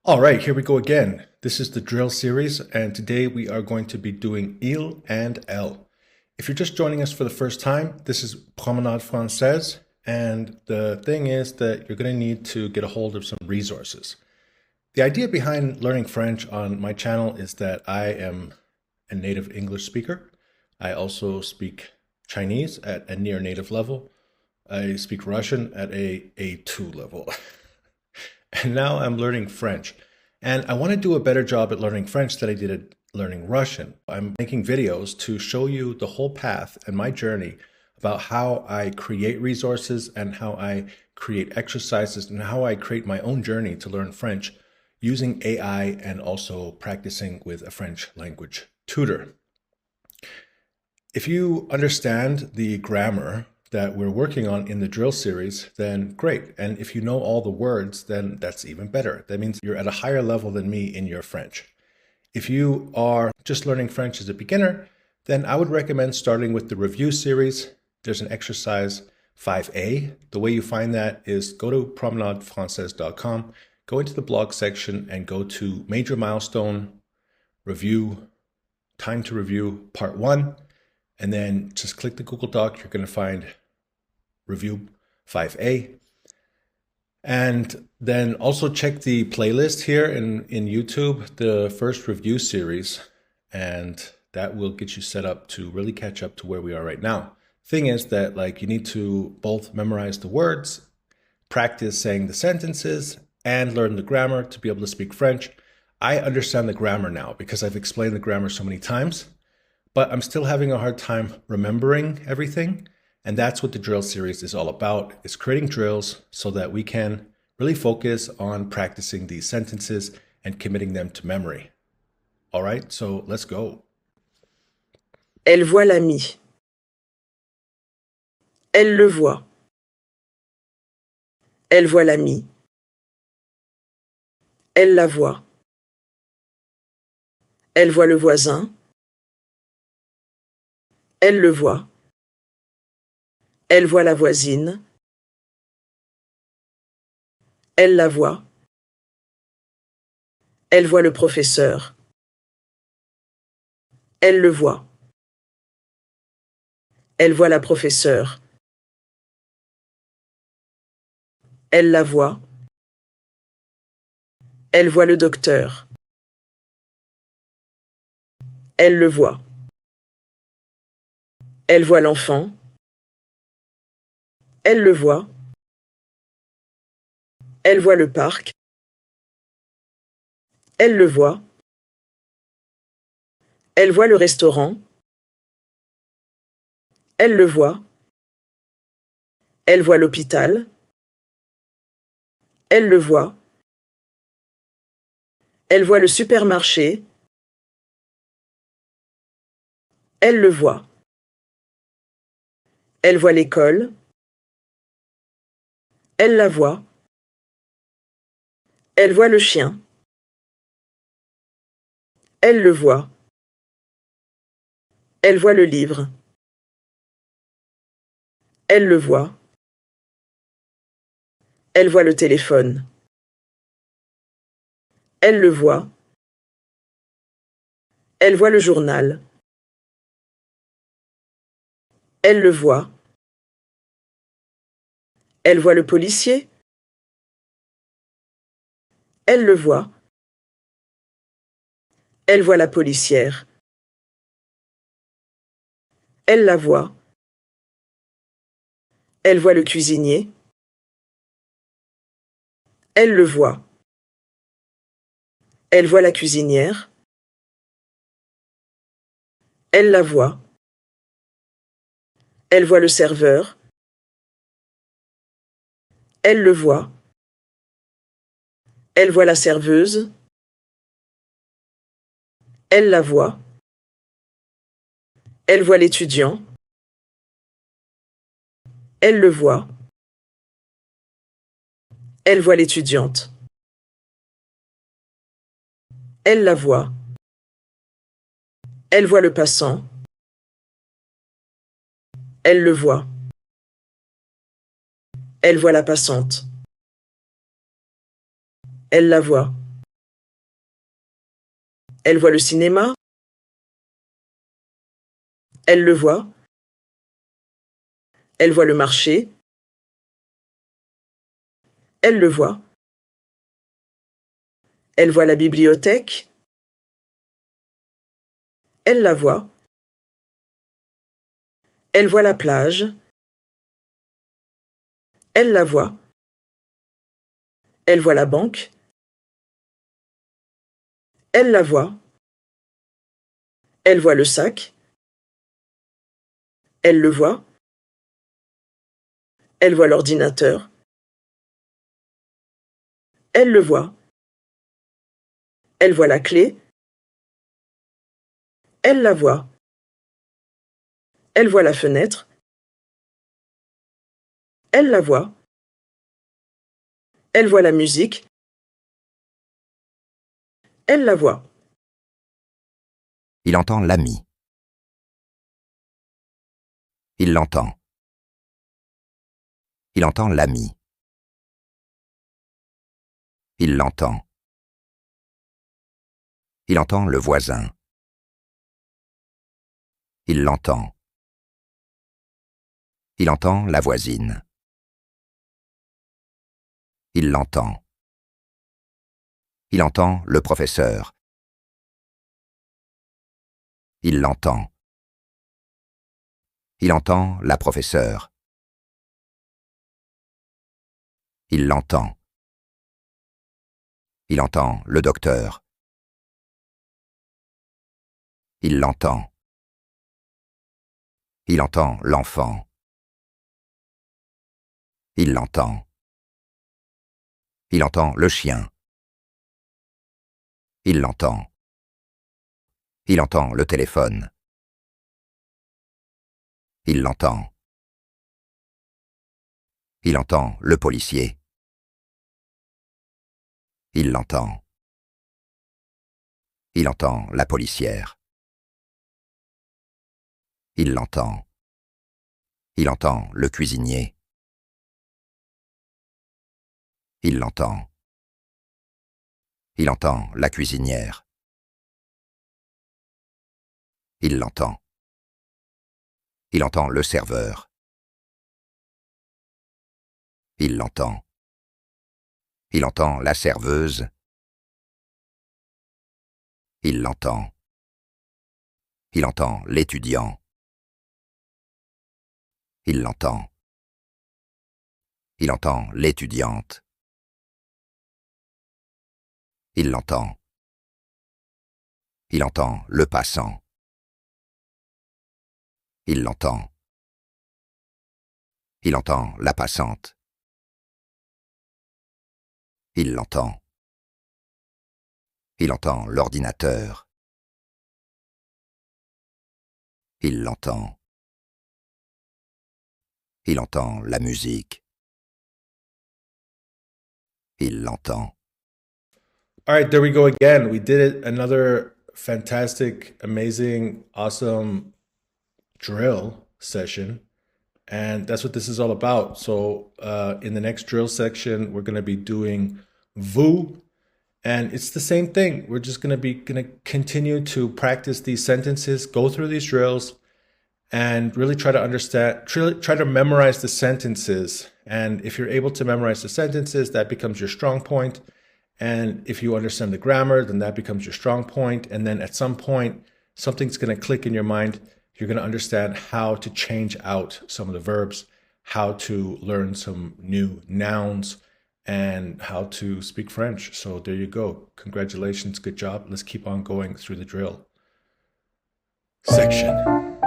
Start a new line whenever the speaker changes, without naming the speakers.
All right, here we go again. This is the drill series, and today we are going to be doing il and elle. If you're just joining us for the first time, this is Promenade Française, and the thing is that you're going to need to get a hold of some resources. The idea behind learning French on my channel is that I am a native English speaker. I also speak Chinese at a near native level. I speak Russian at a A2 level. And now I'm learning French. And I want to do a better job at learning French than I did at learning Russian. I'm making videos to show you the whole path and my journey about how I create resources and how I create exercises and how I create my own journey to learn French using AI and also practicing with a French language tutor. If you understand the grammar that we're working on in the drill series, then great. And if you know all the words, then that's even better. That means you're at a higher level than me in your French. If you are just learning French as a beginner, then I would recommend starting with the review series. There's an exercise 5A. The way you find that is go to promenadefrancaise.com, go into the blog section and go to Major Milestone, Review, Time to Review, Part 1. And then just click the Google Doc. You're going to find Review 5A. And then also check the playlist here in YouTube, the first review series. And that will get you set up to really catch up to where we are right now. Thing is that you need to both memorize the words, practice saying the sentences, and learn the grammar to be able to speak French. I understand the grammar now because I've explained the grammar so many times. But I'm still having a hard time remembering everything. And that's what the drill series is all about, is creating drills so that we can really focus on practicing these sentences and committing them to memory. All right, so let's go.
Elle voit l'ami. Elle le voit. Elle voit l'ami. Elle la voit. Elle voit le voisin. Elle le voit. Elle voit la voisine. Elle la voit. Elle voit le professeur. Elle le voit. Elle voit la professeure. Elle la voit. Elle voit le docteur. Elle le voit. Elle voit l'enfant. Elle le voit. Elle voit le parc. Elle le voit. Elle voit le restaurant. Elle le voit. Elle voit l'hôpital. Elle le voit. Elle voit le supermarché. Elle le voit. Elle voit l'école. Elle la voit. Elle voit le chien. Elle le voit. Elle voit le livre. Elle le voit. Elle voit le téléphone. Elle le voit. Elle voit le journal. Elle le voit. Elle voit le policier. Elle le voit. Elle voit la policière. Elle la voit. Elle voit le cuisinier. Elle le voit. Elle voit la cuisinière. Elle la voit. Elle voit le serveur. Elle le voit. Elle voit la serveuse. Elle la voit. Elle voit l'étudiant. Elle le voit. Elle voit l'étudiante. Elle la voit. Elle voit le passant. Elle le voit. Elle voit la passante. Elle la voit. Elle voit le cinéma. Elle le voit. Elle voit le marché. Elle le voit. Elle voit la bibliothèque. Elle la voit. Elle voit la plage. Elle la voit. Elle voit la banque. Elle la voit. Elle voit le sac. Elle le voit. Elle voit l'ordinateur. Elle le voit. Elle voit la clé. Elle la voit. Elle voit la fenêtre. Elle la voit. Elle voit la musique. Elle la voit.
Il entend l'ami. Il l'entend. Il entend l'ami. Il l'entend. Il entend le voisin. Il l'entend. Il entend la voisine. Il l'entend. Il entend le professeur. Il l'entend. Il entend la professeure. Il l'entend. Il entend le docteur. Il l'entend. Il entend l'enfant. Il l'entend. Il entend le chien. Il l'entend. Il entend le téléphone. Il l'entend. Il entend le policier. Il l'entend. Il entend la policière. Il l'entend. Il entend le cuisinier. Il l'entend. Il entend la cuisinière. Il l'entend. Il entend le serveur. Il l'entend. Il entend la serveuse. Il l'entend. Il entend l'étudiant. Il l'entend. Il entend l'étudiante. Il l'entend. Il entend le passant. Il l'entend. Il entend la passante. Il l'entend. Il entend l'ordinateur. Il l'entend. Il entend la musique. Il l'entend.
All right, there we go again. We did it. Another fantastic, amazing, awesome drill session. And that's what this is all about. So in the next drill section, we're going to be doing vous. And it's the same thing. We're just going to continue to practice these sentences, go through these drills, and really try to understand, try to memorize the sentences. And if you're able to memorize the sentences, that becomes your strong point. And if you understand the grammar, then that becomes your strong point. And then at some point, something's going to click in your mind. You're going to understand how to change out some of the verbs, how to learn some new nouns, and how to speak French. So there you go. Congratulations. Good job. Let's keep on going through the drill section.